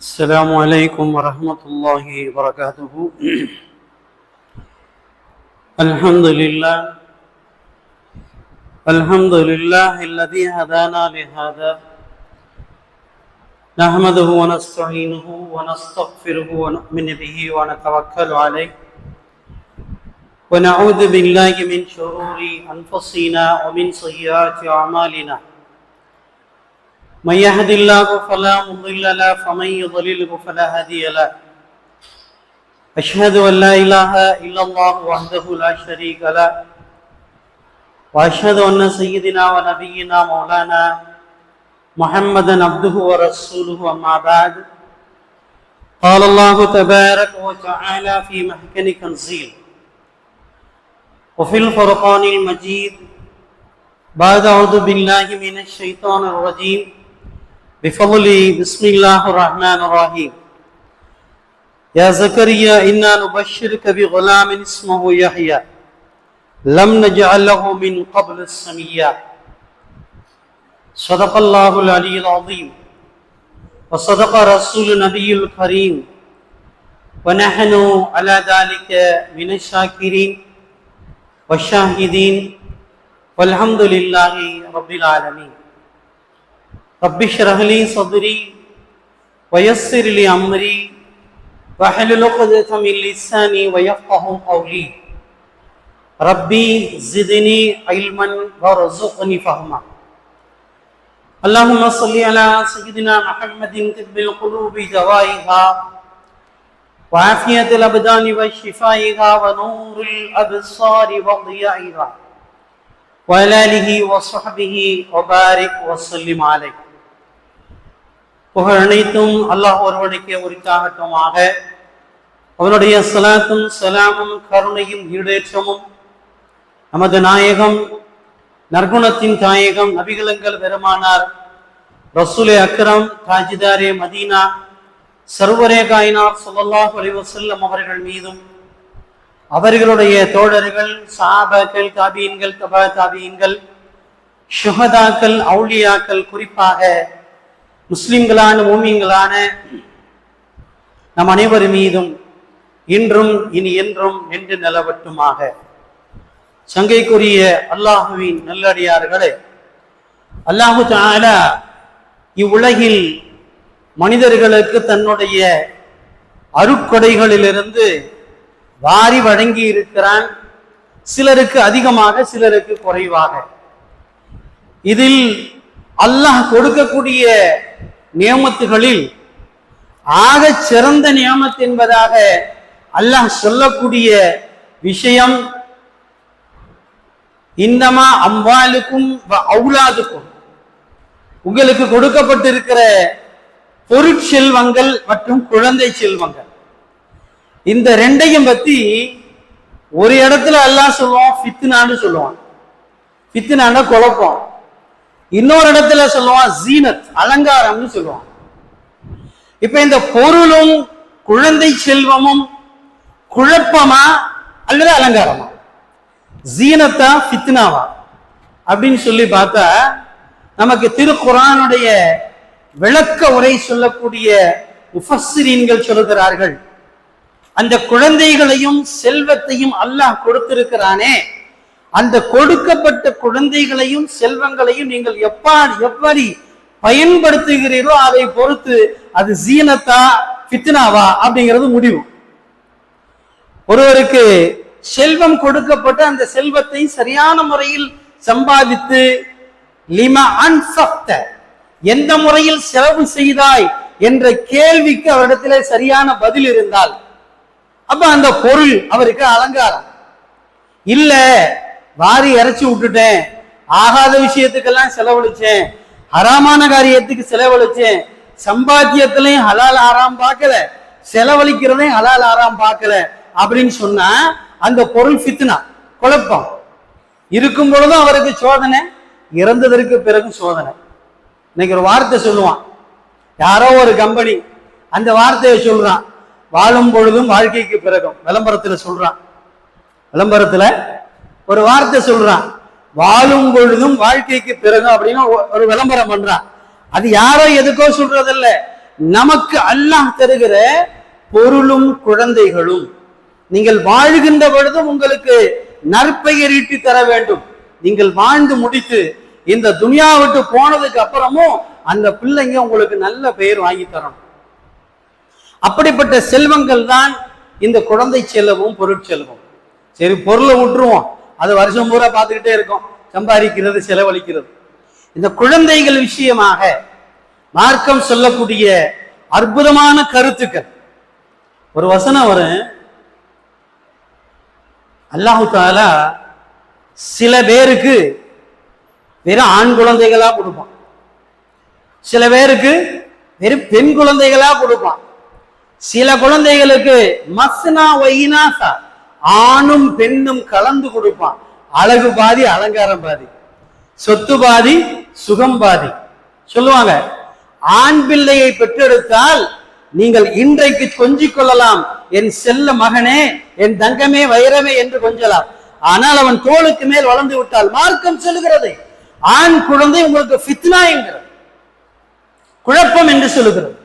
السلام عليكم ورحمة الله وبركاته. الحمد لله الذي هدانا لهذا نحمده ونستعينه ونستغفره ونؤمن به ونتوكل عليه ونعوذ بالله من شرور أنفسنا ومن سيئات أعمالنا. من يهد الله فلا مضل له ومن يضلل فلا هادي له. أشهد أن لا إله إلا الله وحده لا شريك له وأشهد أن سيدنا ونبينا مولانا محمدا عبده ورسوله. أما بعد، قال الله تبارك وتعالى في محكم تنزيل وفي الفرقان المجيد بعد أعوذ بالله من الشيطان الرجيم بفضل بسم الله الرحمن الرحيم. يا زكريا إنا نبشرك بغلام اسمه يحيى لم نجعل له من قبل السميا. صدق الله العلي العظيم وصدق رسول النبي الكريم ونحن على ذلك من الشاكرين والشاهدين والحمد لله رب العالمين. رب اشرح لي صدري ويسر لي أمري واحلل عقدة من لساني ويفقهوا قولي. ربي زدني علما وارزقني فهما. اللهم صل على سيدنا محمد طب القلوب دوائها وعافية الأبدان وشفائها ونور الأبصار وضيائها وعلى آله وصحبه وبارك وسلم عليه. புகழ் அனைத்தும் அல்லாஹ் ஒருவனுக்கே உரித்தாகட்டுமாக. அவனுடைய ஸலாத்தும் ஸலாமும் கருணையும் ஈடேற்றமும் நமது நாயகம் நற்குணத்தின் தாயகம் நபிகளங்கள் பெருமானார் ரசூலே அக்ரம் தாஜிதாரே மதீனா சர்வரே காயினார் ஸல்லல்லாஹு அலைஹி வஸல்லம் அவர்கள் மீதும் அவர்களுடைய தோழர்கள் சஹாபாக்கள் தாபீன்கள் தபா தாபீன்கள் ஷுஹதாக்கள் அவுலியாக்கள் குறிப்பாக முஸ்லிம்களான மூமின்களான நம் அனைவர் மீதும் இன்றும் இனி என்றும் நின்று நிலவட்டுமாக. சங்கைக்குரிய அல்லாஹுவின் நல்லடியார்களே, அல்லாஹு தஆலா இவ்வுலகில் மனிதர்களுக்கு தன்னுடைய அருட்கொடைகளிலிருந்து வாரி வழங்கி இருக்கிறான். சிலருக்கு அதிகமாக, சிலருக்கு குறைவாக. இதில் அல்லாஹ் கொடுக்கக்கூடிய நியமத்துகளில் ஆக சிறந்த நியமத் என்பதாக அல்லாஹ் சொல்லக்கூடிய விஷயம் இன்னமா அம்வாலுக்கும் அவுலாதுக்கும், உங்களுக்கு கொடுக்கப்பட்டிருக்கிற பொருட்செல்வங்கள் மற்றும் குழந்தை செல்வங்கள். இந்த ரெண்டையும் பத்தி ஒரு இடத்துல அல்லாஹ் சொல்லுவான் ஃபித்னான்னு சொல்லுவான். ஃபித்னான்னா குழப்பம். இன்னொரு இடத்துல சொல்லுவான் ஜீனத், அலங்காரம்னு சொல்லுவான். இப்ப இந்த பொருளும் குழந்தை செல்வமும் குழப்பமா அல்லது அலங்காரமா, ஜீனத்தா ஃபித்னாவா அப்படின்னு சொல்லி பார்த்தா நமக்கு திருக்குர்ஆனுடைய விளக்க உரை சொல்லக்கூடிய முஃபஸ்ஸிரீன்கள் சொல்லுகிறார்கள், அந்த குழந்தைகளையும் செல்வத்தையும் அல்லாஹ் கொடுத்திருக்கிறானே, அந்த கொடுக்கப்பட்ட குழந்தைகளையும் செல்வங்களையும் நீங்கள் எப்படி பயன்படுத்துகிறீர்களோ அதை பொறுத்து அது ஜீனத்தா ஃபித்னாவா அப்படிங்கிறது முடிவு. ஒருவருக்கு செல்வம் கொடுக்கப்பட்டு அந்த செல்வத்தை சரியான முறையில் சம்பாதித்து லிமா அன்ஃபக்த, எந்த முறையில் செலவு செய்தாய் என்ற கேள்விக்கு அவரிடத்திலே சரியான பதில் இருந்தால் அப்ப அந்த பொருள் அவருக்கு அலங்காரம். இல்ல வாரி இறைச்சி விட்டுட்டேன், ஆகாத விஷயத்துக்கெல்லாம் செலவழிச்சேன், ஹராமான காரியத்துக்கு செலவழிச்சேன், சம்பாத்தியத்திலையும் ஹலால் ஆறாம் பார்க்கல, செலவழிக்கிறதையும் ஹலால் ஆறாம் பார்க்கல அப்படின்னு சொன்னா அந்த பொருள் ஃபித்னா, குழப்பம். இருக்கும் பொழுதும் அவருக்கு சோதனை, இறந்ததற்கு பிறகு சோதனை. இன்னைக்கு ஒரு வார்த்தை சொல்லுவான், யாரோ ஒரு கம்பெனி அந்த வார்த்தையை சொல்றான், வாழும் பொழுதும் வாழ்க்கைக்கு பிறகும். விளம்பரத்துல சொல்றான், விளம்பரத்துல ஒரு வார்த்தை சொல்றான், வாழும் பொழுதும் வாழ்க்கைக்கு பிறகும் அப்படின்னு ஒரு விளம்பரம் பண்றான். அது யாரோ எதுக்கோ சொல்றதில்ல, நமக்கு அல்லாஹ் தருகிற பொருளும் குழந்தைகளும். நீங்கள் வாழ்கின்ற பொழுதும் உங்களுக்கு நற்பெயர் ஈட்டி தர வேண்டும். நீங்கள் வாழ்ந்து முடித்து இந்த துனியா விட்டு போனதுக்கு அப்புறமும் அந்த பிள்ளைங்க உங்களுக்கு நல்ல பெயர் வாங்கி தரணும். அப்படிப்பட்ட செல்வங்கள் தான் இந்த குழந்தை செல்வமும் பொருட்செல்வம். சரி, பொருளை விட்டுருவோம், அது வருஷம் பூரா பார்த்துக்கிட்டே இருக்கும், சம்பாதிக்கிறது செலவழிக்கிறது. இந்த குழந்தைகள் விஷயமாக மார்க்கம் சொல்லக்கூடிய அற்புதமான கருத்துக்கள். ஒரு வசனம் வரும், அல்லாஹு தஆலா சில பேருக்கு வெறும் ஆண் குழந்தைகளா கொடுப்பான், சில பேருக்கு வெறும் பெண் குழந்தைகளா கொடுப்பான், சில குழந்தைகளுக்கு மஸ்னா வைனாசா ஆணும் பெண்ணும் கலந்து கொடுப்பான். அழகு பாதி அலங்காரம் பாதி, சொத்து பாதி சுகம் பாதி. சொல்லுவாங்க, ஆண் பிள்ளையை பெற்றெடுத்தால் நீங்கள் இன்றைக்கு கொஞ்சிக் கொள்ளலாம், என் செல்ல மகனே, என் தங்கமே, வைரமே என்று கொஞ்சலாம். ஆனால் அவன் தோளுக்கு மேல் வளர்ந்து விட்டால் மார்க்கம் சொல்லுகிறது ஆண் குழந்தை உங்களுக்கு ஃபித்னா என்கிறது, குழப்பம் என்று சொல்லுகிறது.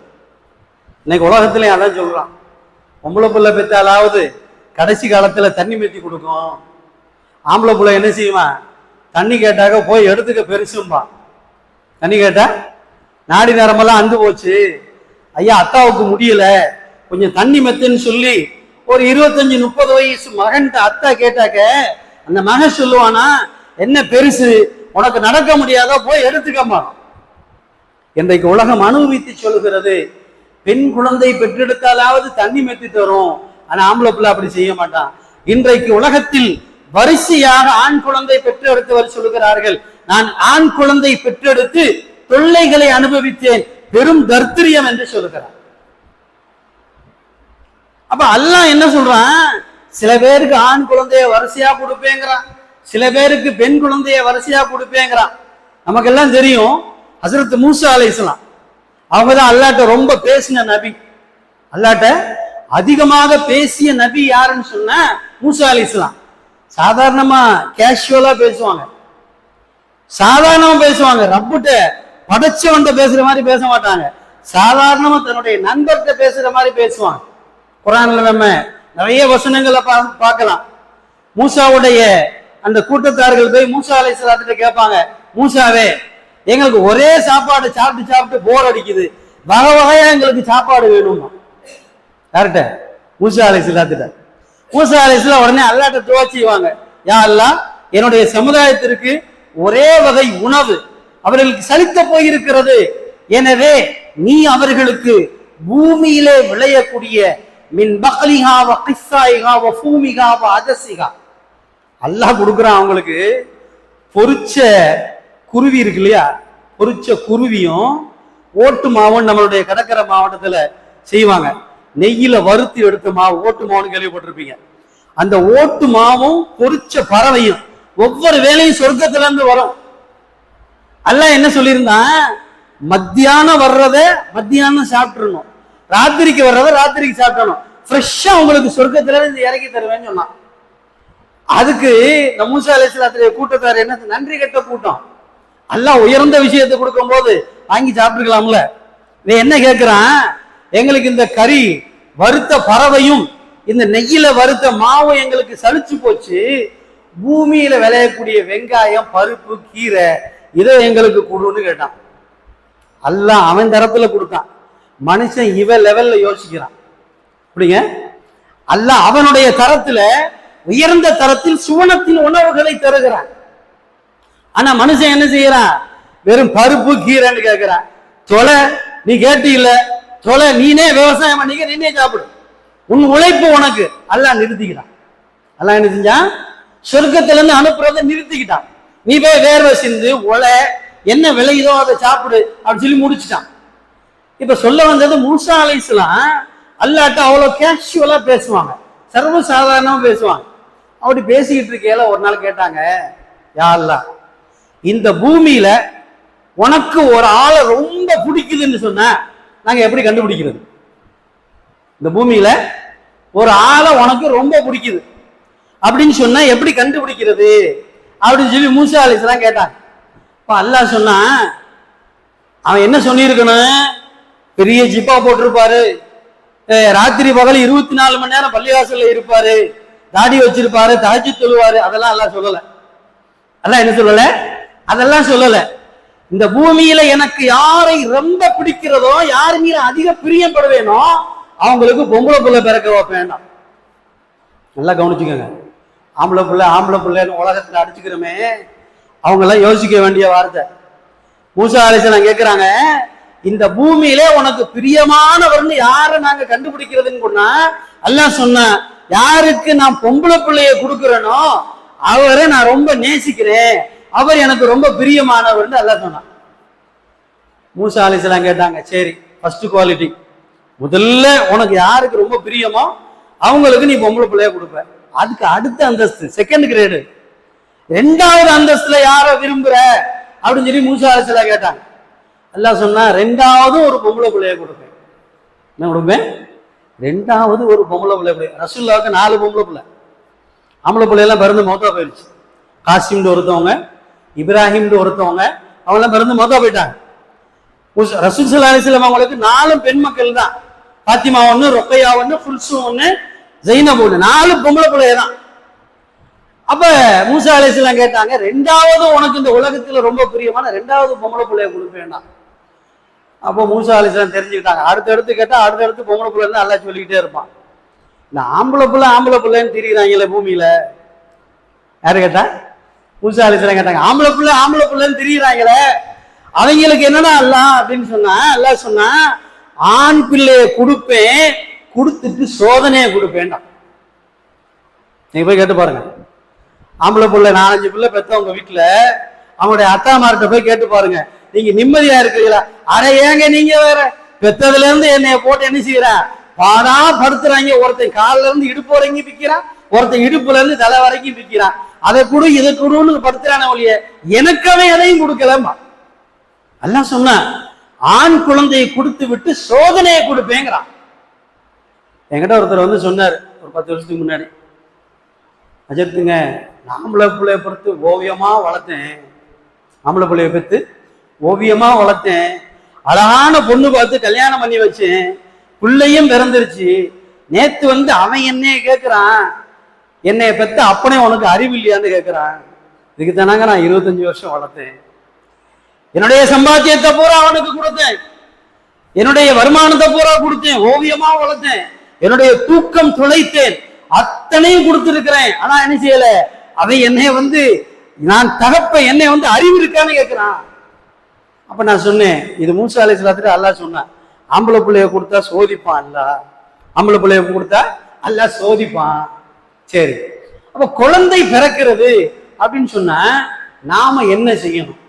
இன்னைக்கு உலகத்திலே அதான் சொல்றான், பொம்பளை பிள்ளை பெற்றாலாவது கடைசி காலத்துல தண்ணி மெத்தி கொடுக்கும், ஆம்பளை பிள்ளை என்ன செய்வான், தண்ணி கேட்டாக்க போய் எடுத்துக்க பெருசும்பா. தண்ணி கேட்டா நாடி நேரமெல்லாம் அந்து போச்சு, ஐயா அத்தாவுக்கு முடியல, கொஞ்சம் தண்ணி மெத்துன்னு சொல்லி ஒரு 25-30 வயசு மகன்கிட்ட அத்தா கேட்டாக்க அந்த மகன் சொல்லுவானா, என்ன பெருசு, உனக்கு நடக்க முடியாதோ, போய் எடுத்துக்கம்மா. இன்றைக்கு உலகம் அனுபவித்து சொல்கிறது, பெண் குழந்தை பெற்றெடுத்தாலாவது தண்ணி மெத்தி தரும், ஆனா ஆம்பளை பிள்ளை அப்படி செய்ய மாட்டான். இன்றைக்கு உலகத்தில் வரிசையாக ஆண் குழந்தை பெற்றெடுத்தவர் சொல்லுகிறார்கள், நான் ஆண் குழந்தை பெற்றெடுத்து தொல்லைகளை அனுபவித்தேன், பெரும் தர்த்திரியம் என்று சொல்லுகிறார். அப்ப அல்லாஹ் என்ன சொல்றான், சில பேருக்கு ஆண் குழந்தைய வரிசையா கொடுப்பேங்கிறான், சில பேருக்கு பெண் குழந்தைய வரிசையா கொடுப்பேங்கிறான். நமக்கெல்லாம் தெரியும், ஹஸரத் மூசா அலைஹிஸ்ஸலாம் அவங்கதான் அல்லாஹ்ட்ட ரொம்ப பேசின நபி. அல்லாஹ்ட்ட அதிகமாக பேசிய நபி யாருன்னு சொன்னா மூசா அலைஹிஸ்ஸலாம். சாதாரணமா கேஷுவலா பேசுவாங்க, சாதாரணமா பேசுவாங்க, ரப்புட்ட படைச்சவன்ட்ட பேசுற மாதிரி பேச மாட்டாங்க, சாதாரணமா தன்னுடைய நண்பர்கிட்ட பேசுற மாதிரி பேசுவாங்க. குர்ஆன்ல நம்ம நிறைய வசனங்களை பார்க்கலாம். மூசாவுடைய அந்த கூட்டத்தார்கள் போய் மூசா அலைஹிஸ்ஸலாத்திட்ட கேட்பாங்க, மூசாவே, எங்களுக்கு ஒரே சாப்பாடு சாப்பிட்டு சாப்பிட்டு போர் அடிக்குது, வகை வகையா எங்களுக்கு சாப்பாடு வேணுமா. யார்கிட்ட? மூசா அலைஹிஸ்ஸலாத்திட்ட. மூசா அலைஹிஸ்ஸலாம் உடனே அல்லாஹ்ட்ட துஆ செய்வாங்க, யா அல்லாஹ், என்னுடைய சமுதாயத்திற்கு ஒரே வகை உணவு அவர்களுக்கு சலித்த போயிருக்கிறது, எனவே நீ அவர்களுக்கு பூமியிலே விளையக்கூடிய மின் பக்லிஹா வ கிஸ்ஸாயிஹா வ ஃபூமிஹா வ அதஸிஹா, அல்லாஹ் கொடுக்குறான் அவங்களுக்கு பொரிச்ச குருவி இருக்கு இல்லையா, பொரிச்ச குருவியும் ஓட்டு மாவும் நம்மளுடைய கடற்கரை மாவட்டத்துல செய்வாங்க, நெய்யில வறுத்து எடுத்த மாவு ஓட்டு மாவுன்னு கேள்விப்பட்டிருப்பீங்க. அந்த ஓட்டு மாவும் பொரிச்ச பறவையும் ஒவ்வொரு வேலையும் சொர்க்கத்துல இருந்து வரும். அல்லாஹ் என்ன சொல்லியிருந்தான், மத்தியானம் வர்றத மத்தியானம் சாப்பிட்டுருணும், ராத்திரிக்கு வர்றத ராத்திரிக்கு சாப்பிடணும், ஃப்ரெஷ்ஷா உங்களுக்கு சொர்க்கத்துல இருந்து இறக்கி தருவேன்னு சொன்னான். அதுக்கு இந்த மூசா அலைஹிஸ்ஸலாத்துடைய கூட்டத்தார் என்ன, நன்றி கெட்ட கூட்டம், அல்லாஹ் உயர்ந்த விஷயத்தை கொடுக்கும் போது வாங்கி சாப்பிட்டுக்கலாம்ல. இவன் என்ன கேட்கிறான், எங்களுக்கு இந்த கறி வறுத்த பறவையும் இந்த நெய்யில வறுத்த மாவும் எங்களுக்கு சலிச்சு போச்சு, பூமியில விளையக்கூடிய வெங்காயம் பருப்பு கீரை இதை எங்களுக்கு கொடுன்னு கேட்டான். அல்லாஹ் அவன் தரத்துல கொடுத்தான், மனுஷன் இவ லெவல்ல யோசிக்கிறான். அப்படிங்க, அல்லாஹ் அவனுடைய தரத்துல உயர்ந்த தரத்தில் சுவனத்தின் உணவுகளை தருகிறான். ஆனா மனுஷன் என்ன செய்யறான், வெறும் பருப்பு கீரைன்னு கேட்கிறான். தொலை நீ கேட்டு இல்ல, தொலை நீனே விவசாயம் பண்ணிக்க, நீனே சாப்பிடு, உன் உழைப்பு உனக்கு. அல்லாஹ் நிறுத்திக்கிறான். அல்லாஹ் என்ன செஞ்சான், சொர்க்கத்துல இருந்து அனுப்புறத நிறுத்திக்கிட்டான். நீ போய் வேர்வை சிந்து உலை என்ன விளையுதோ அதை சாப்பிடு அப்படின்னு சொல்லி முடிச்சுட்டான். இப்ப சொல்ல வந்தது, மூசா அலைஹிஸ்ஸலாம் அல்லாஹ்ட்ட அவ்வளவு கேஷுவலா பேசுவாங்க, சர்வ சாதாரணமா பேசுவாங்க. அப்படி பேசிக்கிட்டு இருக்கையில ஒரு நாள் கேட்டாங்க, யா அல்லாஹ், இந்த பூமியில உனக்கு ஒரு ஆளை ரொம்ப பிடிக்குதுன்னு சொன்ன நாங்க எப்படி கண்டுபிடிக்கிறது? இந்த பூமியில ஒரு ஆளை உனக்கு ரொம்ப பிடிக்குது அப்படின்னு சொன்னா எப்படி கண்டுபிடிக்கிறது அப்படின்னு சொல்லி மூசா அலைஹிஸ்ஸலாம் கேட்டாங்க. இப்ப அல்லாஹ் சொன்னா, அவன் என்ன சொல்லியிருக்கணும், பெரிய ஜிப்பா போட்டிருப்பாரு, ராத்திரி பகல் 24 மணி நேரம் பள்ளிவாசல்ல இருப்பாரு, தாடி வச்சிருப்பாரு, தஹஜ்ஜுத் தொழுவாரு. அதெல்லாம் எல்லாம் சொல்லல. அதான் என்ன சொல்லல, அதெல்லாம் சொல்லல. இந்த பூமியில எனக்கு யாரை ரொம்ப பிடிக்கிறதோ, யார் மீது அதிக பிரியப்படுவேனோ அவங்களுக்கு பொம்பளை புள்ள பிறக்க வேண்டாம். நல்லா கவனிச்சுக்கோங்க. ஆம்பளை பிள்ளைன்னு உலகத்துல அடிச்சுக்கிறோமே, அவங்க எல்லாம் யோசிக்க வேண்டிய வார்த்தை. மூசா அலைஹிஸ்ஸலாம் கேட்கிறாங்க, இந்த பூமியிலே உனக்கு பிரியமானவர்னு யாரை நாங்க கண்டுபிடிக்கிறதுன்னு சொன்னா, அல்லாஹ் சொன்ன, யாருக்கு நான் பொம்பளை பிள்ளைய கொடுக்கிறேனோ அவரை நான் ரொம்ப நேசிக்கிறேன், அவர் எனக்கு ரொம்ப பிரியமானவர்னு அல்லாஹ் சொன்னான். மூசா அலைஹிஸ்ஸலாம் கேட்டாங்க, சரி, ஃபர்ஸ்ட் குவாலிட்டி, முதல்ல உனக்கு யாருக்கு ரொம்ப பிரியமோ அவங்களுக்கு நீ பொம்பளை பிள்ளைய கொடுப்ப. அதுக்கு அடுத்த அந்தஸ்து, செகண்ட் கிரேடு, 2வது அந்தஸ்துல யார விரும்புற அப்படின்னு சொல்லி மூசா அலைஹிஸ்ஸலாம் கேட்டாங்க. அல்லாஹ் சொன்னா, 2வது ஒரு பொம்பளை பிள்ளைய கொடுப்பேன். என்ன கொடுப்பேன்? 2வது ஒரு பொம்பளை பிள்ளை. ரசூலுல்லாஹ்வுக்கு 4 பொம்பளை பிள்ளை. ஆம்பளை பிள்ளையெல்லாம் பிறந்து மௌத்தா போயிடுச்சு. காசிம்னு ஒருத்தவங்க, இப்ராஹிம்னு ஒருத்தவங்க, அவங்களாம் பிறந்து மௌத்தா போயிட்டாங்க. ரசூல் ஸல்லல்லாஹு அலைஹி வஸல்லம் அவங்களுக்கு 4 பெண் மக்கள் தான். பாத்திமா ஒண்ணு, ரொக்கையா ஒண்ணு, குல்சூம் ஒண்ணு, ஜைனப் ஒண்ணு, 4 பொம்பளை பிள்ளைய தான். அப்ப மூசா அலைஹிஸ்ஸலாம் கேட்டாங்க, 2வது உனக்கு இந்த உலகத்துல ரொம்ப பிரியமான 2வது பொம்பளை பிள்ளைய கொடுப்பேன்னா. அப்போ மூசா அலைஹிஸ்ஸலாம் தெரிஞ்சுக்கிட்டாங்க, அடுத்தடுத்து கேட்டா அடுத்தடுத்து பொம்பளை பிள்ளைன்னு அல்லாஹ் சொல்லிக்கிட்டே இருப்பான். இந்த ஆம்பளை பிள்ளைன்னு திரிகிறாங்களே பூமியில, யாரு கேட்டா? மூசா அலைஹிஸ்ஸலாம் கேட்டாங்க, ஆம்பளை பிள்ளைன்னு திரிகிறாங்களே அவங்களுக்கு என்னன்னா அல்லாஹ் அப்படின்னு சொன்னா, அல்லாஹ் சொன்னா, ஆண் பிள்ளைய கொடுப்பேன், கொடுத்துட்டு சோதனையை கொடுப்பேன்டா. நீங்க போய் கேட்டு பாருங்க. ஆம்பளை பிள்ளை 4-5 பிள்ளை பெத்தவங்க வீட்டுல அவங்களுடைய அத்தாமார்கிட்ட போய் கேட்டு பாருங்க, நீங்க நிம்மதியா இருக்கிறீங்களா? அட ஏங்க நீங்க வேற, பெத்ததுல இருந்து என்னைய போட்டு என்ன செய்யறான், பாடா படுத்துறாங்க. ஒருத்தன் காலில இருந்து இடுப்பு வரைக்கும் பிக்கிறான், ஒருத்தன் இடுப்புல இருந்து தலை வரைக்கும் பிக்கிறான். அதை கொடு இதை கொடுன்னு படுத்துறான ஒழிய எனக்கு அவன் எதையும் கொடுக்கலமா. அல்லாஹ் சொன்னா, ஆண் குழந்தையை கொடுத்து விட்டு சோதனையை கொடுப்பேங்கிறான். என்கிட்ட ஒருத்தர் வந்து சொன்னார் ஒரு 10 வருஷத்துக்கு முன்னாடி, அஜத்துங்க, ஆம்பளை பிள்ளைய பொறுத்து ஓவியமா வளர்த்தேன், ஆம்பளை பிள்ளைய பெற்று ஓவியமா வளர்த்தேன், அழகான பொண்ணு பார்த்து கல்யாணம் பண்ணி வச்சேன், பிள்ளையும் பிறந்துருச்சு. நேத்து வந்து அவன் என்னைய கேட்கிறான், என்னைய பெத்த அப்பனே உனக்கு அறிவு இல்லையான்னு கேட்கிறான். இதுக்கு தானாங்க நான் 25 வருஷம் வளர்த்தேன். என்னுடைய சம்பாத்தியத்தை பூரா அவனுக்கு கொடுத்தேன், என்னுடைய வருமானத்தை பூரா கொடுத்தேன், ஓவியமா வளர்த்தேன், என்னுடைய தூக்கம் துளைத்தேன், அத்தனையும் கொடுத்திருக்கிறேன். ஆனா என்ன செய்யல, அதை என்னைய வந்து நான் தகப்ப என்னை வந்து அறிவு இருக்கான்னு கேட்கிறான். அப்ப நான் சொன்னேன், இது மூசா அலைஹிஸ்ஸலாத்துக்கு அல்லாஹ் சொன்னான், ஆம்பளை பிள்ளைய கொடுத்தா சோதிப்பான் அல்லாஹ், ஆம்பளை பிள்ளைய கொடுத்தா அல்லாஹ் சோதிப்பான். சரி, அப்ப குழந்தை பிறக்கிறது அப்படின்னு சொன்னா நாம என்ன செய்யணும்?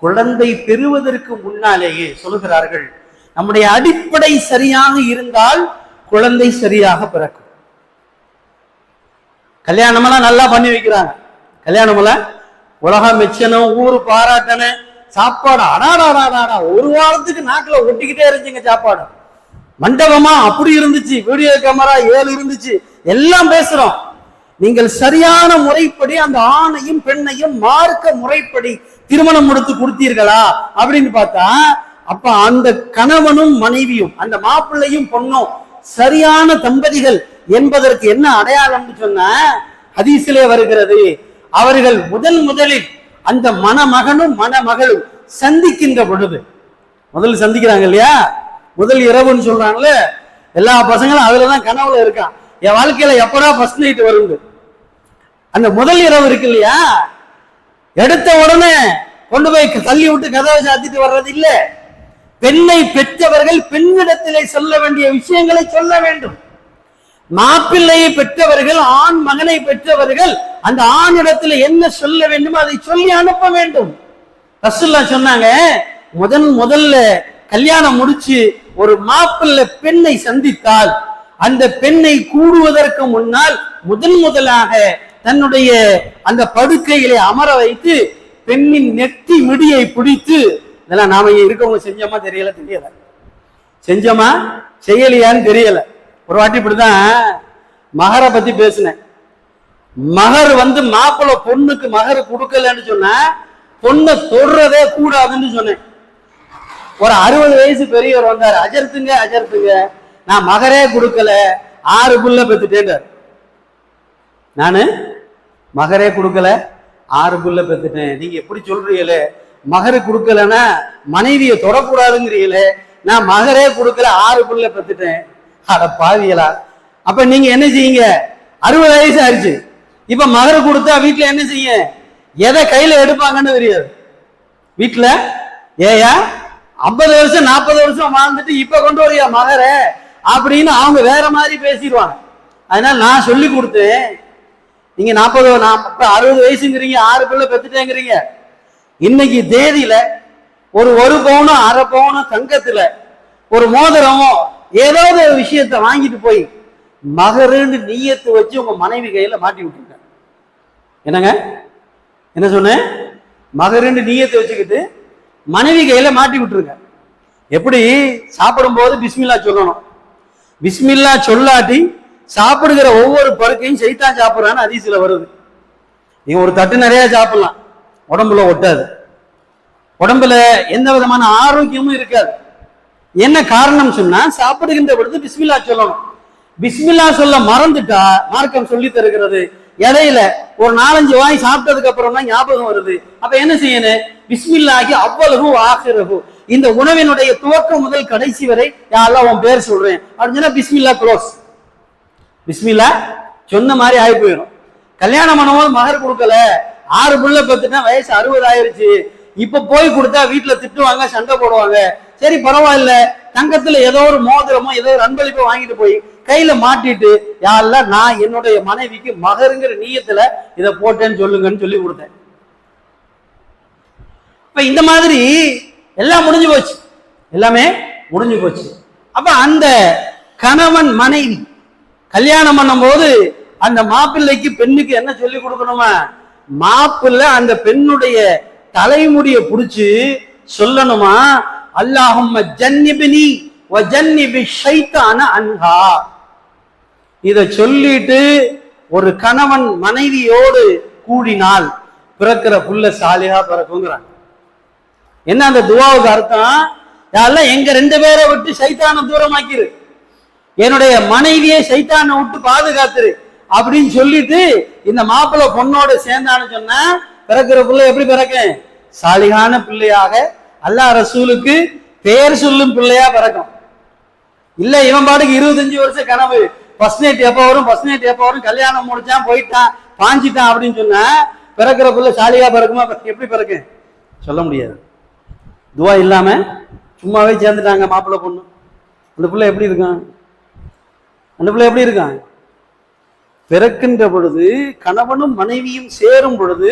குழந்தை பெறுவதற்கு முன்னாலேயே சொல்லுகிறார்கள், நம்முடைய அடிப்படை சரியாக இருந்தால் குழந்தை சரியாக பிறக்கும். கல்யாணமெல்லாம் நல்லா பண்ணி வைக்கிறாங்க, கல்யாணமெல்லாம் உலகம் மெச்சனும், ஊரு பாராட்டணும், சாப்பாடு அடாடாடாடா ஒரு வாரத்துக்கு நாக்குல ஒட்டிக்கிட்டே இருந்துச்சுங்க சாப்பாடு. மண்டபமா அப்படி இருந்துச்சு, வீடியோ கேமரா 7 இருந்துச்சு, எல்லாம் பேசுறோம். நீங்கள் சரியான முறைப்படி அந்த ஆணையும் பெண்ணையும் மார்க்க முறைப்படி திருமணம் முடித்து கொடுத்தீர்களா அப்படின்னு பார்த்தா, அப்ப அந்த கணவனும் மனைவியும், அந்த மாப்பிள்ளையும் பொண்ணும் சரியான தம்பதிகள் என்பதற்கு என்ன அடையாளம்னு சொன்னா, ஹதீஸிலே வருகிறது, அவர்கள் முதலில் அந்த மணமகனும் மணமகளும் சந்திக்கின்ற பொழுது, முதல்ல சந்திக்கிறாங்க இல்லையா, முதல் இரவுன்னு சொல்றாங்களே, எல்லா பசங்களும் அதுலதான் கனவுல இருக்கான், என் வாழ்க்கையில எப்படா ஃபர்ஸ்ட் நைட் வருது. அந்த முதல் இரவு இருக்கு இல்லையா, எடுத்த உடனே கொண்டு போய் தள்ளி விட்டு கதவை சாத்திட்டு வர்றது இல்ல. பெண்ணை பெற்றவர்கள் பெண்ணிடத்திலே சொல்ல வேண்டிய விஷயங்களை சொல்ல வேண்டும். மாப்பிள்ளையை பெற்றவர்கள், ஆண் மகனை பெற்றவர்கள் அந்த ஆணிடத்துல என்ன சொல்ல வேண்டும் அதை சொல்லி அனுப்ப வேண்டும். ரசூலுல்லாஹ் சொன்னாங்க, முதல்ல கல்யாணம் முடிச்சு ஒரு மாப்பிள்ளை பெண்ணை சந்தித்தால் அந்த பெண்ணை கூடுவதற்கு முன்னால் முதலாக தன்னுடைய அந்த படுக்கையிலே அமர வைத்து பெண்ணின் நெற்றி முடியை பிடித்து, இதெல்லாம் நாம இருக்கவங்க செஞ்சோமா தெரியல, செஞ்சோமா செய்யலையான்னு தெரியல. ஒரு வாட்டி இப்படிதான் மகரை பத்தி பேசினேன். மகர் வந்து மாப்பிள்ளை பொண்ணுக்கு மகர் கொடுக்கலன்னு சொன்ன, பொண்ணை தொடுறதே கூடாதுன்னு சொன்னேன். ஒரு 60 வயசு பெரியவர் வந்தார், அஜர்த்துங்க நான் மகரே கொடுக்கல 6 புள்ள பெத்துட்டேன். நானு மகரே கொடுக்கல 6 புள்ள பெத்துட்டேன். நீங்க எப்படி சொல்றீங்களே, மகரு கொடுக்கலன்னா மனைவியை தொடக்கூடாதுங்கிறீங்களே, நான் மகரே கொடுக்கல 6 புள்ள பெத்துட்டேன். அட பாவியலா, அப்ப நீங்க என்ன செய்யுங்க? 60 வயசு ஆயிடுச்சு, இப்ப மகரு கொடுத்தா வீட்டுல என்ன செய்ய, எதை கையில எடுப்பாங்கன்னு தெரியாது. வீட்டுல ஏயா 50 வருஷம் 40 வருஷம் வாழ்ந்துட்டு இப்ப கொண்டு வரியா மகர அப்படின்னு அவங்க வேற மாதிரி பேசிடுவாங்க. அதனால நான் சொல்லி கொடுத்தேன், நீங்க 60 வயசுங்கிறீங்க, 6 பிள்ளை பெத்துட்டேங்கிறீங்க. இன்னைக்கு தேதியில ஒரு பவுனும் 1/2 பவுனும் தங்கத்துல ஒரு மோதிரமோ ஏதாவது ஒரு விஷயத்த வாங்கிட்டு போய் மகருன்னு நீயத்து வச்சு உங்க மனைவி கையில மாட்டி விட்டுருங்க. என்னங்க என்ன சொன்னேன்? மகருன்னு நீயத்தை வச்சுக்கிட்டு மனைவி கையில மாட்டி விட்டுருங்க. எப்படி சாப்பிடும் போது பிஸ்மில்லா சொல்லணும். பிஸ்மில்லா சொல்லாட்டி சாப்பிடுகிற ஒவ்வொரு பருக்கையும் சைத்தான் சாப்பிடுறான்னு ஹதீஸ்ல வருது. நீங்க ஒரு தட்டு நிறைய சாப்பிடலாம், உடம்புல ஒட்டாது, உடம்புல எந்த விதமான ஆரோக்கியமும் இருக்காது. என்ன காரணம் சொன்னா, சாப்பிடுகின்ற பொழுது பிஸ்மில்லா சொல்லணும். பிஸ்மில்லா சொல்ல மறந்துட்டா மார்க்கம் சொல்லி தருகிறது, இடையில ஒரு 4-5 வாய் சாப்பிட்டதுக்கு அப்புறம் தான் ஞாபகம் வருது. அப்ப என்ன செய்யணும்? பிஸ்மில்லாஹி அவ்வளவு ஆகிரஹு, இந்த உணவினுடைய துவக்கம் முதல் கடைசி வரை யாரெல்லாம் உன் பேர் சொல்றேன் அப்படின்னு சொன்னா பிஸ்மில்லா க்ளோஸ். பிஸ்மில்லா சொன்ன மாதிரி ஆகி போயிடும். கல்யாணம் பண்ணும்போது மகர் கொடுக்கல, 6 புள்ள பெத்துட்டா வயசு 60 ஆயிருச்சு, இப்ப போய் கொடுத்தா வீட்டுல திட்டுவாங்க, சண்டை போடுவாங்க. சரி பரவாயில்ல, தங்கத்துல ஏதோ ஒரு மோதிரமோ ஏதோ ஒரு அன்பளிப்பை வாங்கிட்டு போய் கையில மாட்டிட்டு, யாரெல்லாம் நான் என்னுடைய மனைவிக்கு மகருங்கிற நீயத்துல இதை போட்டேன்னு சொல்லுங்கன்னு சொல்லி கொடுத்தேன். இப்ப இந்த மாதிரி எல்லாம் முடிஞ்சு போச்சு, எல்லாமே முடிஞ்சு போச்சு. அப்ப அந்த கணவன் மனைவி கல்யாணம் பண்ணும் போது அந்த மாப்பிள்ளைக்கு பெண்ணுக்கு என்ன சொல்லி கொடுக்கணுமா? மாப்பிள்ளை அந்த பெண்ணுடைய தலைமுடிய புடிச்சு சொல்லணுமா, அல்லாஹும்ம ஜன்னிபினி வ ஜன்னிபி ஷைத்தான அன்ஹா. இத சொல்லிட்டு ஒரு கணவன் மனைவியோடு கூடினால் பிறக்கிற புள்ள சாலிஹா பிறக்குங்கிறாங்க. என்ன அந்த துவாவுக்கு அர்த்தம்? யாரெல்லாம் எங்க 2 பேரை விட்டு சைத்தான தூரமாக்கிரு, என்னுடைய மனைவியை சைத்தானை விட்டு பாதுகாத்துரு அப்படின்னு சொல்லிட்டு இந்த மாப்பிள்ளை பொண்ணோட சேர்ந்தான்னு சொன்னா பிறக்கிற பிள்ளை எப்படி பிறக்கும்? சாலிகான பிள்ளையாக, அல்லாஹ் ரசூலுக்கு பெயர் சொல்லும் பிள்ளையா பிறக்கும். இல்ல இவன் பாட்டுக்கு 25 வருஷம் கனவு, ஃபர்ஸ்ட் நைட் எப்ப வரும், கல்யாணம் முடிச்சான் போயிட்டான் பாஞ்சிட்டான் அப்படின்னு சொன்னா பிறக்கிற பிள்ளை சாலிகா பிறக்குமா? எப்படி பிறக்கும்? சொல்ல முடியாது. துவா இல்லாம சும்மாவே சேர்ந்துட்டாங்க மாப்பிள்ளை பொண்ணு, அந்த பிள்ளை எப்படி இருக்கான்? பிறக்கின்ற பொழுது கணவனும் மனைவியும் சேரும் பொழுது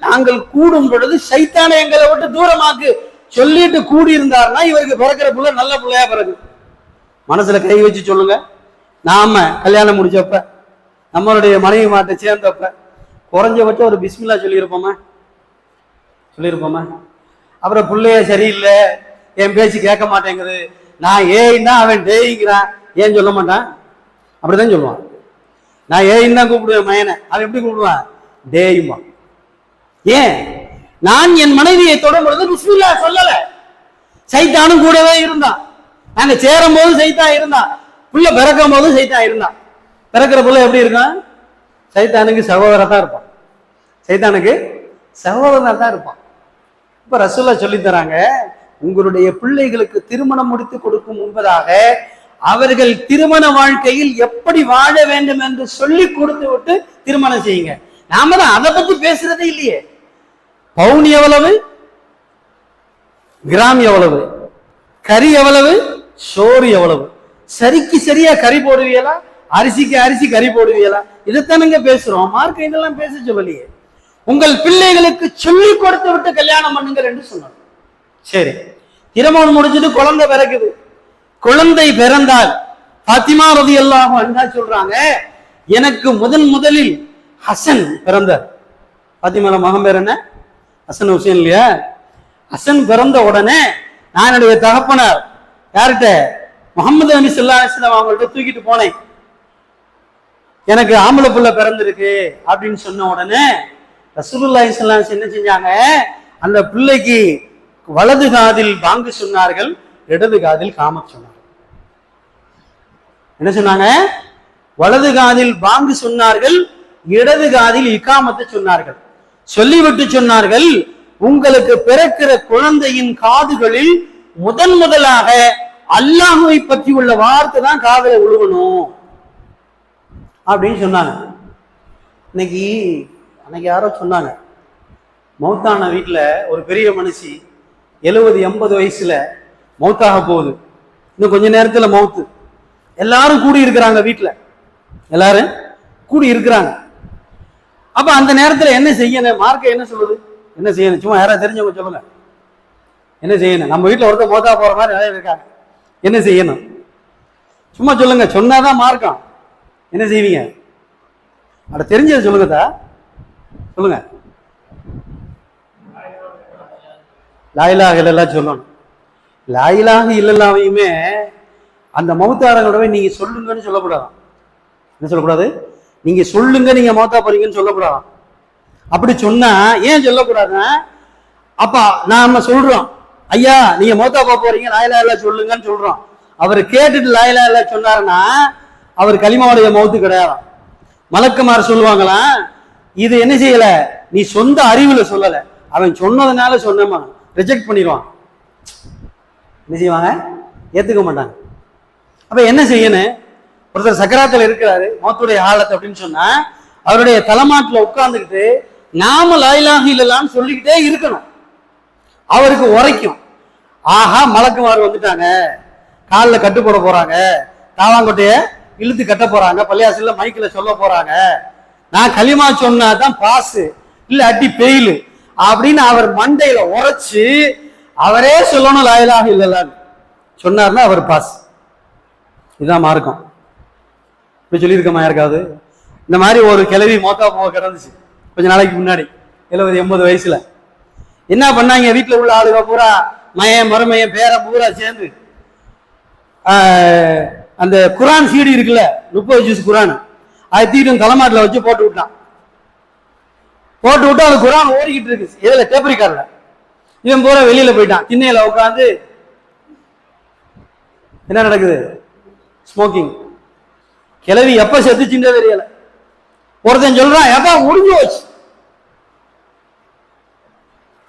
நாங்கள் கூடும் பொழுது சைத்தானை எங்களை விட்டு தூரமாக்கு சொல்லிட்டு கூடி இருந்தாருன்னா இவருக்கு பிறக்கிற புள்ள நல்ல பிள்ளையா பிறகு. மனசுல கை வச்சு சொல்லுங்க, நாம கல்யாணம் முடிச்சப்ப நம்மளுடைய மனைவி மாட்டை சேர்ந்தப்ப குறைஞ்சபட்சம் ஒரு பிஸ்மில்லா சொல்லியிருப்போமா? அப்புறம் பிள்ளைய சரியில்லை, என் பேச்சு கேட்க மாட்டேங்குது, நான் ஏன்னா அவன் டேய்ங்கிறான், ஏன் சொல்ல மாட்டான்? அப்படிதான் சொல்லுவான். நான் ஏன் தான் கூப்பிடுவேன் மயனை, அவன் எப்படி கூப்பிடுவான்? டேயுமா. ஏன்? நான் என் மனைவியை தொடும் பொழுது பிஸ்மில்லா சொல்லல, சைத்தானும் கூடவே இருந்தான். நாங்க சேரும் போது சைத்தான் இருந்தான், புள்ள பிறக்கும் போது சைத்தான் இருந்தான். பிறக்கிற புள்ள எப்படி இருக்கான்? சைத்தானுக்கு சகோதரா தான் இருப்பான், இப்ப ரசூலா சொல்லி தராங்க, உங்களுடைய பிள்ளைகளுக்கு திருமணம் முடித்து கொடுக்கும் முன்பதாக அவர்கள் திருமண வாழ்க்கையில் எப்படி வாழ வேண்டும் என்று சொல்லி கொடுத்து விட்டு திருமணம் செய்யுங்க. நாம தான் அதை பத்தி பேசுறதே இல்லையே. பவுன் எவ்வளவு, கிராம் எவ்வளவு, கறி எவ்வளவு, சோறு எவ்வளவு, சரிக்கு சரியா கறி போடுவீங்களா, அரிசிக்கு அரிசி கறி போடுவீங்களா, இதைத்தானுங்க பேசுறோம். மார்க்க இதெல்லாம் பேச சொல்லலையே. உங்கள் பிள்ளைகளுக்கு சொல்லி கொடுத்து விட்டு கல்யாணம் பண்ணுங்கள் என்று சொன்னார். சரி, திருமணம் முடிஞ்சது, குழந்தை பிறக்குது. குழந்தை பிறந்தால் பாத்திமா ரலியல்லாஹு அன்ஹா சொல்றாங்க, எனக்கு முதலில் ஹசன் பிறந்தார். பாத்திமா மகன் பேர் என்ன? ஹசன் ஹுசேன் இல்லையா? ஹசன் பிறந்த உடனே நான் என்னுடைய தகப்பனார் யார்கிட்ட, முகமது நபி ஸல்லல்லாஹு அலைஹி வஸல்லம் அவங்கள்ட்ட தூக்கிட்டு போனேன். எனக்கு ஆம்பளை புள்ள பிறந்திருக்கு அப்படின்னு சொன்ன உடனே ரசூலுல்லாஹி ஸல்லல்லாஹு அலைஹி வஸல்லம் என்ன செஞ்சாங்க, அந்த பிள்ளைக்கு வலது காதில் பாங்கு சொன்னார்கள், இடது காதில் காமத் சொன்னார்கள். என்ன சொன்னாங்க? வலது காதில் பாங்கு சொன்னார்கள், இடது காதில் இகாமத்தை சொன்னார்கள். சொல்லிவிட்டு சொன்னார்கள், உங்களுக்கு பிறக்கிற குழந்தையின் காதுகளில் முதலாக அல்லாஹ்வை பற்றி உள்ள வார்த்தை தான் காதல விழுகணும் அப்படின்னு சொன்னாங்க. அன்னைக்கு யாரோ சொன்னாங்க, மௌத்தான வீட்டுல ஒரு பெரிய மனுஷி 70-80 வயசுல மௌத்தாக போகுது, இன்னும் கொஞ்ச நேரத்துல மௌத்து. எல்லாரும் கூடி இருக்கிறாங்க, வீட்டுல எல்லாரும் கூடி இருக்கிறாங்க. அப்ப அந்த நேரத்துல என்ன செய்யணும்? மார்க்க என்ன சொல்லுது? என்ன செய்யணும்? சும்மா யாராவது தெரிஞ்சவங்க சொல்லுங்க, என்ன செய்யணும்? நம்ம வீட்டுல ஒருத்தர் மௌத்தா போற மாதிரி நிறைய இருக்காங்க, என்ன செய்யணும்? சும்மா சொல்லுங்க, சொன்னாதான் மார்க்கம். என்ன செய்வீங்க? அட தெரிஞ்சது சொல்லுங்கதா, சொல்லுங்க. லாயிலாக இல்லல்லா சொல்லணும். லாயிலாக இல்லல்லாவையுமே அந்த மௌத்தாரங்களோட நீங்க சொல்லுங்கன்னு சொல்லக்கூடாது. என்ன சொல்லக்கூடாது? நீங்க சொல்லுங்க, நீங்க மௌத்தா போறீங்கன்னு சொல்லக்கூடாது. அப்படி சொன்னா ஏன் சொல்லக்கூடாதுன்னா, அப்ப நாம சொல்றோம், ஐயா நீங்க மௌத்தா போறீங்க, லாயிலா இல்ல சொல்லுங்கன்னு சொல்றோம். அவர் கேட்டுட்டு லாயிலா இல்ல சொன்னாருன்னா அவர் கலிமாவுடைய மௌத்து கிடையாது. மலக்குமார் சொல்லுவாங்களாம், இது என்ன செய்யல, நீ சொந்த அறிவுல சொல்லல, அவன் சொன்னதுனால சொன்னமா ரிஜெக்ட் பண்ணிடுவான். என்ன செய்வாங்க? ஏத்துக்க மாட்டாங்க. அப்ப என்ன செய்யணும்? ஒருத்தர் சக்கராத்துல இருக்கிறாரு, மௌத்துடைய ஹாலத் அப்படின்னு சொன்னா அவருடைய தலைமாட்டுல உட்கார்ந்துக்கிட்டு நாம லாயிலாக இல்லலான்னு சொல்லிக்கிட்டே இருக்கணும். அவருக்கு உரைக்கும், ஆஹா மலக்குமார் வந்துட்டாங்க, காலில் கட்டு போட போறாங்க, தாவாங்கொட்டைய இழுத்து கட்ட போறாங்க, பள்ளியாசில மைக்கில் சொல்ல போறாங்க, நான் களிமா சொன்னாதான் பாசு இல்ல அட்டி பெயிலு அப்படின்னு அவர் மண்டையில உரைச்சு அவரே சொல்லணும் லாயிலாக இல்லலான்னு சொன்னார்னா அவர் பாஸ். இதுதான் மார்க்கம். இப்படி சொல்லியிருக்கமா யாருக்காவது? இந்த மாதிரி ஒரு கிளவி மோத்தா போக கிடந்துச்சு கொஞ்ச நாளைக்கு முன்னாடி, 70-80 வயசுல. என்ன பண்ணாங்க? வீட்டுல உள்ள ஆளுக பூரா, மயன் மருமையன் பேரை பூரா சேர்ந்து அந்த குரான் சீடி இருக்குல்ல, 30 ஜூஸ் குரான், அதை தீட்டு தலைமாட்டில் வச்சு போட்டு விட்டான். போட்டு விட்டு அது குரான் ஓடிக்கிட்டு இருக்கு, இதுல டேப்ரிக்கார்ல. இவன் பூரா வெளியில போயிட்டான், திண்ணையில உட்காந்து என்ன நடக்குது? ஸ்மோக்கிங். கிளவி எப்ப செத்துச்சுன்றே தெரியல. ஒருத்தன் சொல்றான், எப்ப முடிஞ்சு போச்சு.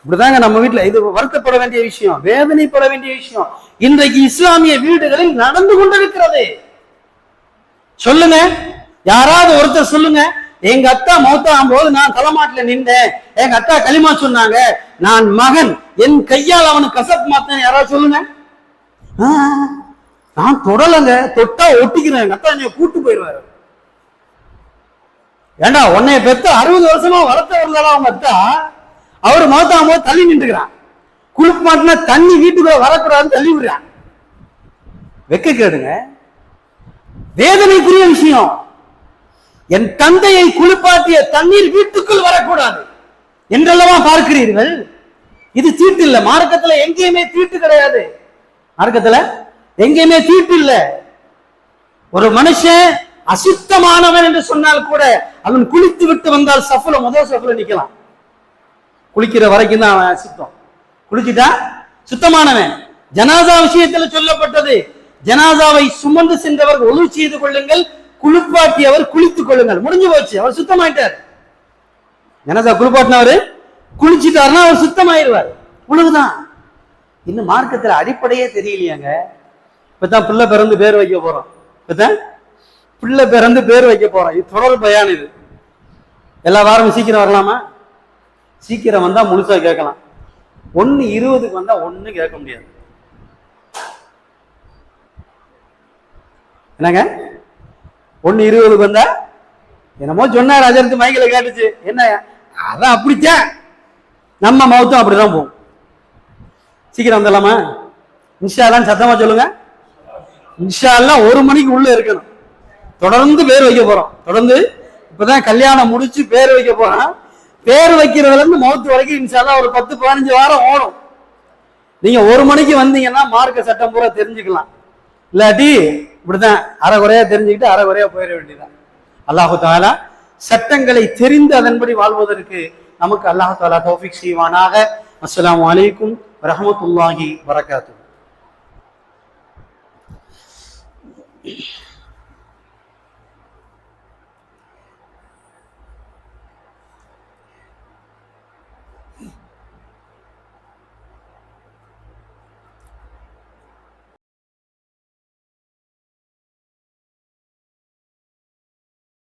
இப்படிதாங்க நம்ம வீட்டுல. இது வருத்தப்பட வேண்டிய விஷயம், வேதனைப்பட வேண்டிய விஷயம் இன்றைக்கு இஸ்லாமிய வீடுகளில் நடந்து கொண்டிருக்கிறது. சொல்லுங்க, யாராவது ஒருத்தர் சொல்லுங்க, எங்க அத்தா மௌத்தாகும் போது நான் தலைமாட்டில நின்றேன், எங்க அத்தா களிமா சொன்னாங்க, நான் மகன், என் கையால் அவனுக்கு கசப்பு மாத்தேன், யாராவது சொல்லுங்க. நான் தொடலங்க, தொட்டா ஒட்டிக்கிறேன், எங்க அத்தா என்னைய கூட்டு போயிடுவாரு. ஏண்டா உன்னைய பெத்த 60 வருஷமா வளர்த்த வரலாம் அவங்க அத்தா, அவரு மௌத்தாகும் போது தள்ளி நின்றுக்கிறான். குளிப்பு மாட்டினா தண்ணி வீட்டுக்குள்ள வரக்கூடாதுன்னு தள்ளி விடுறான். வெக்க கேடுங்க, வேதனைக்குரிய விஷயம். என் தந்தையை குளிப்பாட்டிய தண்ணீர் வீட்டுக்குள் வரக்கூடாது என்றெல்லாம் பார்க்கிறீர்கள். இது தீட்டு இல்ல. மார்க்கத்துல எங்கேயுமே தீட்டு கிடையாது. மார்க்கத்துல எங்கேயுமே தீட்டு இல்ல. ஒரு மனுஷன் அசுத்தமானவன் என்று சொன்னால் கூட அவன் குளித்து விட்டு வந்தால் சஃப்ல முதல் சஃப்ல நிக்கலாம். குளிக்கிற வரைக்கும் தான் அவன் அசுத்தம், குளிச்சுட்டா சுத்தமானவன். ஜனாசா விஷயத்துல சொல்லப்பட்டது, ஜனாசாவை சுமந்து சென்றவர்கள் ஒழு செய்து கொள்ளுங்கள், குளிப்பாட்டியவர் குளித்துக் கொள்ளுங்கள். முடிஞ்சு போச்சு, அவர் சுத்தமாயிட்டார். ஜனாசா குளிப்பாட்டினவர் குளிச்சுட்டாருன்னா அவர் சுத்தமாயிருவார். உழுகுதான். இன்னும் மார்க்கத்துல அடிப்படையே தெரியலையாங்க. இப்பதான் பிள்ளை பிறந்து பேர் வைக்க போறோம், இப்பதான் பிள்ளை பிறந்து பேர் வைக்க போறோம். இது தொடர் பயான். இது எல்லா வாரமும் சீக்கிரம் வரலாமா? சீக்கிரம் வந்தா முழுசா கேட்கலாம். 1:20 வந்தா ஒண்ணு கேட்க முடியாது. என்னங்க 1:20 வந்தா என்னமோ சொன்னார் அஜர்த்து மைக்கில கேட்டுச்சு. என்ன அதான் அப்படித்தான், நம்ம மௌத்தம் அப்படிதான் போகும். சீக்கிரம் வந்துடலாமா? இன்ஷா அல்லாஹ் சத்தமா சொல்லுங்க. இன்ஷா அல்லாஹ் 1 மணிக்கு உள்ள இருக்கணும். தொடர்ந்து பேர் வைக்க போறோம். தொடர்ந்து இப்பதான் கல்யாணம் முடிச்சு பேர் வைக்க போறோம். பேர் வைக்கிறதுல இருந்து மௌத்து வரைக்கும் இன்ஷா அல்லாஹ் ஒரு 10-15 வாரம் ஓடும். நீங்க 1 மணிக்கு வந்தீங்கன்னா மார்க்க சட்டம் பூரா தெரிஞ்சுக்கலாம். இல்லாட்டி இப்படிதான் அரைகுறையா தெரிஞ்சுக்கிட்டு அரைகுறையா போயிட வேண்டியதான். அல்லாஹு தஆலா சட்டங்களை தெரிந்து அதன்படி வாழ்வதற்கு நமக்கு அல்லாஹு தஆலா தௌஃபீக் செய்வானாக. அஸ்ஸலாமு அலைக்கும் வரஹ்மத்துல்லாஹி வபரகாத்துஹு.